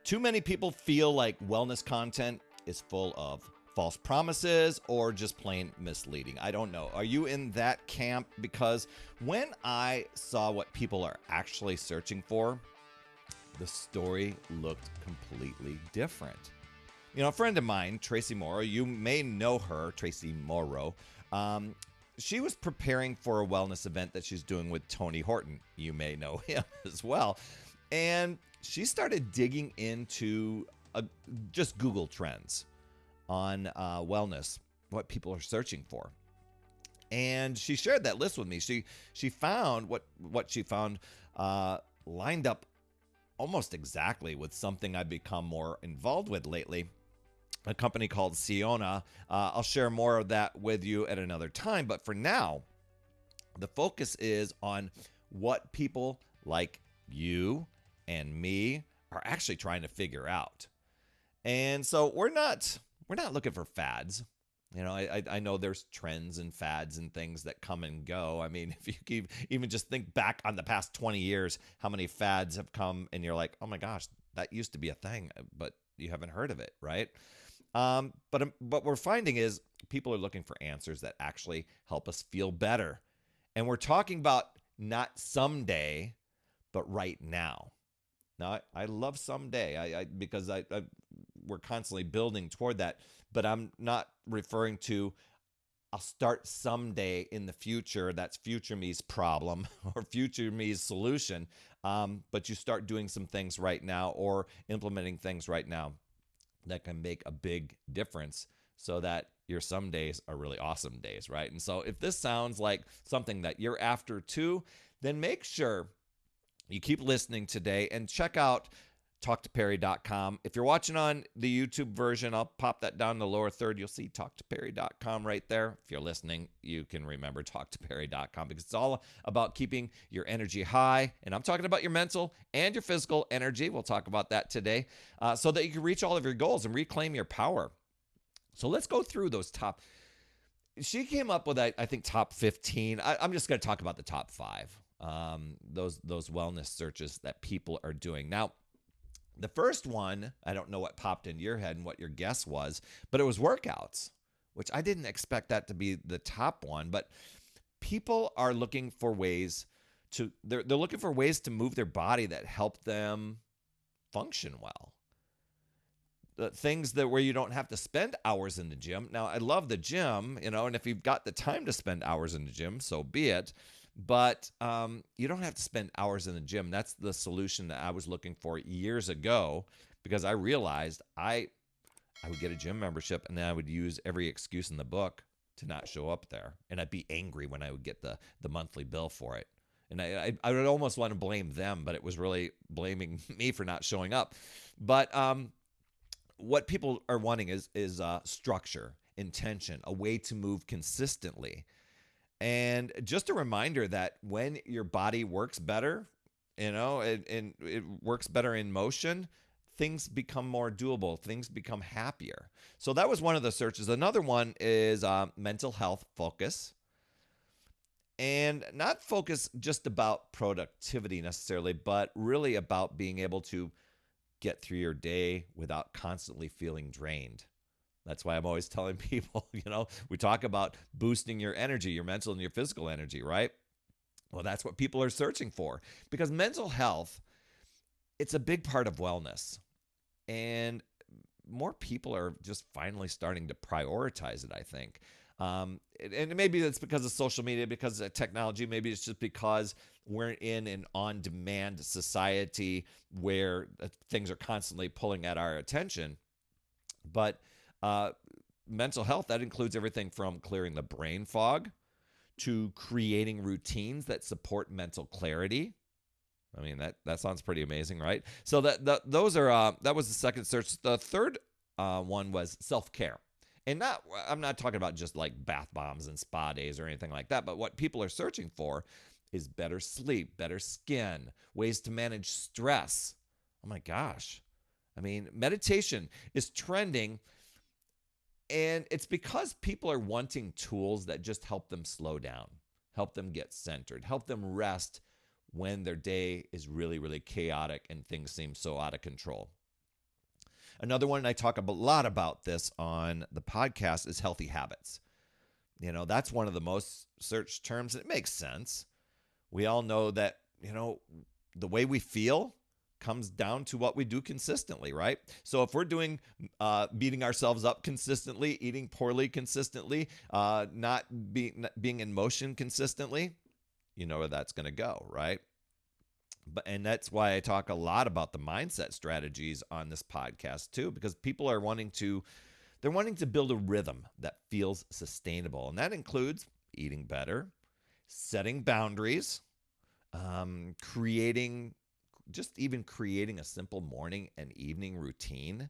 Too many people feel like wellness content is full of false promises or just plain misleading. I don't know. Are you in that camp? Because when I saw what people are actually searching for, the story looked completely different. You know, a friend of mine, Tracy Morrow, you may know her, Tracy Morrow. She was preparing for a wellness event that she's doing with Tony Horton. You may know him as well. And she started digging into just Google Trends on wellness, what people are searching for. And she shared that list with me. She found what she found lined up almost exactly with something I've become more involved with lately, a company called Siona. I'll share more of that with you at another time. But for now, the focus is on what people like you and me are actually trying to figure out. And so we're not looking for fads. You know, I know there's trends and fads and things that come and go. I mean, if you even just think back on the past 20 years, how many fads have come and you're like, oh my gosh, that used to be a thing, but you haven't heard of it, right? But what we're finding is people are looking for answers that actually help us feel better. And we're talking about not someday, but right now. Now, I love someday because we're constantly building toward that, but I'm not referring to I'll start someday in the future. That's future me's problem or future me's solution. But you start doing some things right now or implementing things right now that can make a big difference so that your some days are really awesome days, right? And so if this sounds like something that you're after too, then make sure you keep listening today and check out talktoperry.com. If you're watching on the YouTube version, I'll pop that down in the lower third. You'll see talktoperry.com right there. If you're listening, you can remember talktoperry.com because it's all about keeping your energy high. And I'm talking about your mental and your physical energy. We'll talk about that today so that you can reach all of your goals and reclaim your power. So let's go through those top. She came up with, I think, top 15. I'm just going to talk about the top 5. Those wellness searches that people are doing. Now, the first one, I don't know what popped in your head and what your guess was, but it was workouts, which I didn't expect that to be the top one. But people are looking for ways to, they're looking for ways to move their body that help them function well. Things that where you don't have to spend hours in the gym. Now, I love the gym, you know, and if you've got the time to spend hours in the gym, so be it. But you don't have to spend hours in the gym. That's the solution that I was looking for years ago because I realized I would get a gym membership and then I would use every excuse in the book to not show up there. And I'd be angry when I would get the monthly bill for it. And I would almost want to blame them, but it was really blaming me for not showing up. But what people are wanting is structure, intention, a way to move consistently. And just a reminder that when your body works better, you know, and it works better in motion, things become more doable, things become happier. So that was one of the searches. Another one is mental health focus. And not focus just about productivity necessarily, but really about being able to get through your day without constantly feeling drained. That's why I'm always telling people, you know, we talk about boosting your energy, your mental and your physical energy, right? Well, that's what people are searching for because mental health, it's a big part of wellness. And more people are just finally starting to prioritize it, I think. And maybe that's because of social media, because of technology. Maybe it's just because we're in an on-demand society where things are constantly pulling at our attention. But mental health, that includes everything from clearing the brain fog to creating routines that support mental clarity. I mean, that sounds pretty amazing, right? So those are that was the second search. The third one was self-care. And I'm not talking about just like bath bombs and spa days or anything like that, but what people are searching for is better sleep, better skin, ways to manage stress. Oh my gosh. I mean, meditation is trending. And it's because people are wanting tools that just help them slow down, help them get centered, help them rest when their day is really, really chaotic and things seem so out of control. Another one, I talk a lot about this on the podcast, is healthy habits. That's one of the most searched terms. It makes sense. We all know that, the way we feel comes down to what we do consistently, right? So if we're doing beating ourselves up consistently, eating poorly consistently, not being in motion consistently, you know where that's going to go, right? And that's why I talk a lot about the mindset strategies on this podcast too, because people are wanting to build a rhythm that feels sustainable, and that includes eating better, setting boundaries, creating a simple morning and evening routine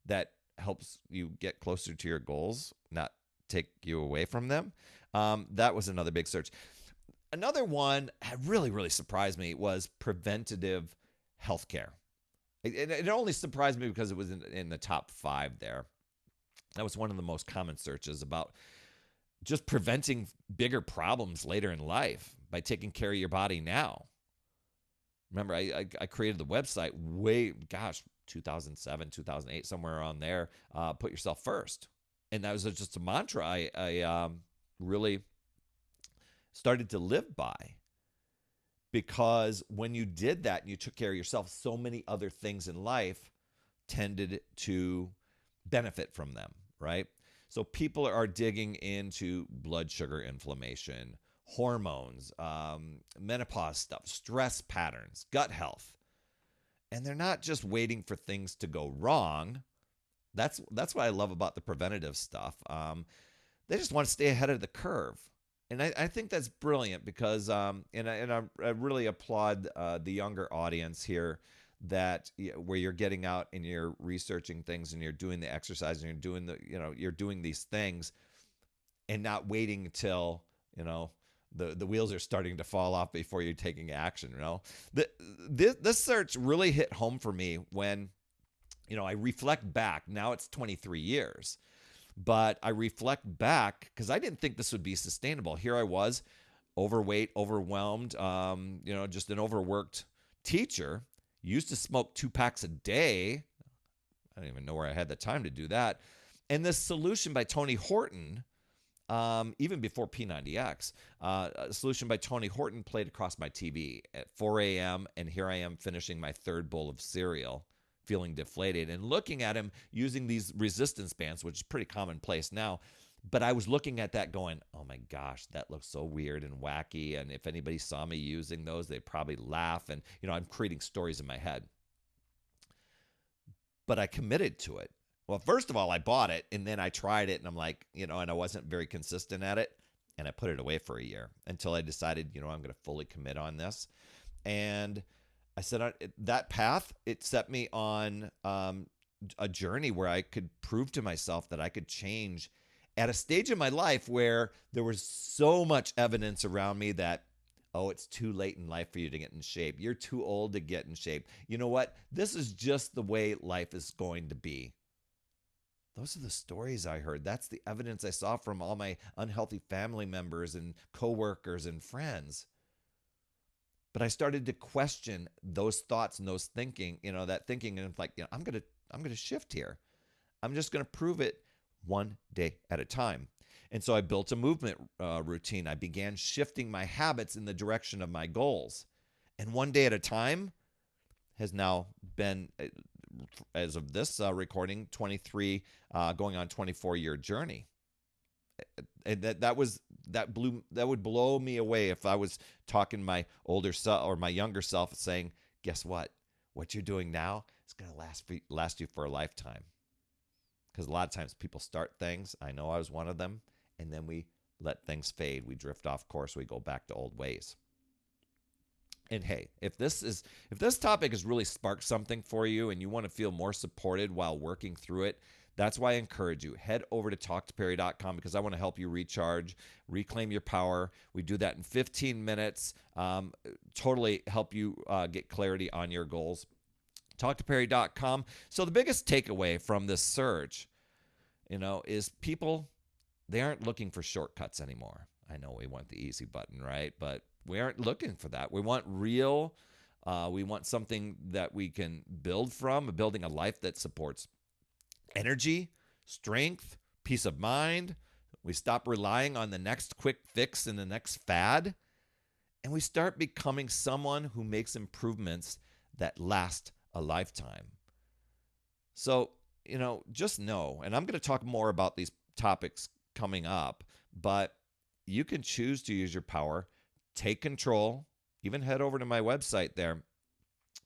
that helps you get closer to your goals, not take you away from them. That was another big search. Another one that really, really surprised me was preventative healthcare. It only surprised me because it was in the top 5 there. That was one of the most common searches about just preventing bigger problems later in life by taking care of your body now. Remember, I created the website 2007, 2008, somewhere around there. Put yourself first. And that was just a mantra I really started to live by. Because when you did that and you took care of yourself, so many other things in life tended to benefit from them, right? So people are digging into blood sugar inflammation, hormones, menopause stuff, stress patterns, gut health. And they're not just waiting for things to go wrong. That's what I love about the preventative stuff. They just want to stay ahead of the curve. And I think that's brilliant because, and I really applaud the younger audience here that where you're getting out and you're researching things and you're doing the exercise and you're doing these things and not waiting until, the wheels are starting to fall off before you're taking action. This search really hit home for me when, I reflect back. Now it's 23 years. But I reflect back because I didn't think this would be sustainable. Here I was, overweight, overwhelmed, just an overworked teacher. Used to smoke 2 packs a day. I don't even know where I had the time to do that. And this solution by Tony Horton, even before P90X, a solution by Tony Horton played across my TV at 4 a.m. And here I am finishing my 3rd bowl of cereal, feeling deflated and looking at him using these resistance bands, which is pretty commonplace now. But I was looking at that going, oh my gosh, that looks so weird and wacky. And if anybody saw me using those, they'd probably laugh. And, I'm creating stories in my head. But I committed to it. Well, first of all, I bought it and then I tried it and I'm like, and I wasn't very consistent at it. And I put it away for a year until I decided, I'm going to fully commit on this. And I said that path, it set me on a journey where I could prove to myself that I could change at a stage in my life where there was so much evidence around me that, oh, it's too late in life for you to get in shape. You're too old to get in shape. You know what? This is just the way life is going to be. Those are the stories I heard. That's the evidence I saw from all my unhealthy family members and coworkers and friends. But I started to question those thoughts and those thinking, that thinking, and it's like, I'm gonna shift here. I'm just gonna prove it one day at a time. And so I built a movement routine. I began shifting my habits in the direction of my goals. And one day at a time has now been, as of this recording, 23, going on 24-year journey. And that would blow me away if I was talking to my older self or my younger self saying, guess what? What you're doing now is going to last you for a lifetime. Because a lot of times people start things, I know I was one of them, and then we let things fade. We drift off course. We go back to old ways. And hey, if this topic has really sparked something for you and you want to feel more supported while working through it, that's why I encourage you. Head over to talktoperry.com because I want to help you recharge, reclaim your power. We do that in 15 minutes, totally help you get clarity on your goals. Talktoperry.com. So the biggest takeaway from this search, is people, they aren't looking for shortcuts anymore. I know we want the easy button, right? But we aren't looking for that. We want real. We want something that we can build from, building a life that supports energy, strength, peace of mind. We stop relying on the next quick fix and the next fad. And we start becoming someone who makes improvements that last a lifetime. So, just know, and I'm going to talk more about these topics coming up, but you can choose to use your power, take control, even head over to my website there,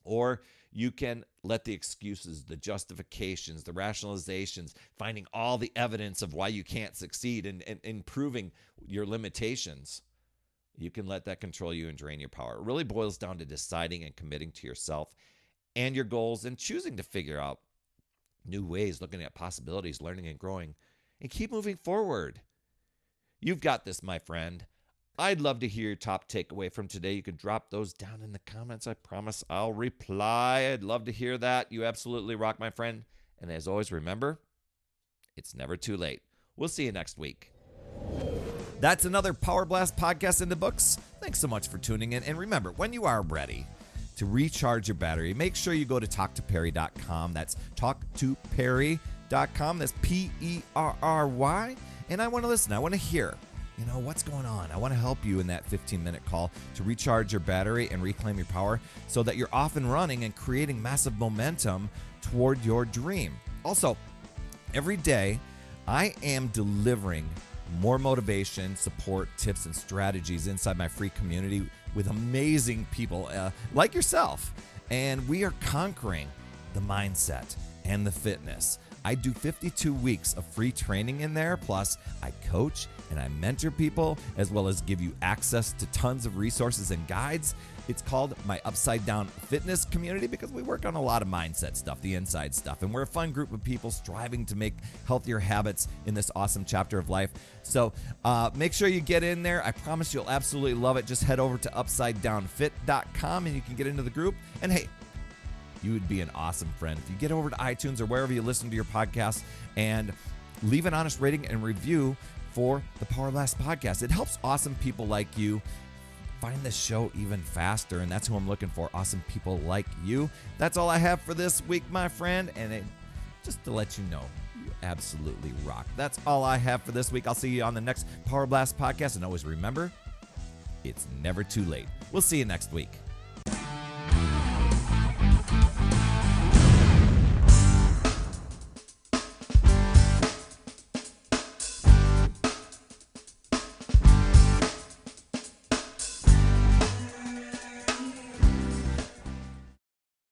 or you can let the excuses, the justifications, the rationalizations, finding all the evidence of why you can't succeed and improving your limitations. You can let that control you and drain your power. It really boils down to deciding and committing to yourself and your goals and choosing to figure out new ways, looking at possibilities, learning and growing, and keep moving forward. You've got this, my friend. I'd love to hear your top takeaway from today. You can drop those down in the comments. I promise I'll reply. I'd love to hear that. You absolutely rock, my friend. And as always, remember, it's never too late. We'll see you next week. That's another Power Blast podcast in the books. Thanks so much for tuning in. And remember, when you are ready to recharge your battery, make sure you go to talktoperry.com. That's talktoperry.com. That's Perry. And I want to listen. I want to hear, what's going on. I want to help you in that 15-minute call to recharge your battery and reclaim your power so that you're off and running and creating massive momentum toward your dream. Also, every day I am delivering more motivation, support, tips, and strategies inside my free community with amazing people like yourself. And we are conquering the mindset and the fitness. I do 52 weeks of free training in there. Plus, I coach and I mentor people, as well as give you access to tons of resources and guides. It's called my Upside Down Fitness community because we work on a lot of mindset stuff, the inside stuff. And we're a fun group of people striving to make healthier habits in this awesome chapter of life. So make sure you get in there. I promise you'll absolutely love it. Just head over to upsidedownfit.com and you can get into the group. And hey, you would be an awesome friend if you get over to iTunes or wherever you listen to your podcast and leave an honest rating and review for the Power Blast podcast. It helps awesome people like you find the show even faster, and that's who I'm looking for, awesome people like you. That's all I have for this week, my friend, and just to let you know, you absolutely rock. That's all I have for this week. I'll see you on the next Power Blast podcast, and always remember, it's never too late. We'll see you next week.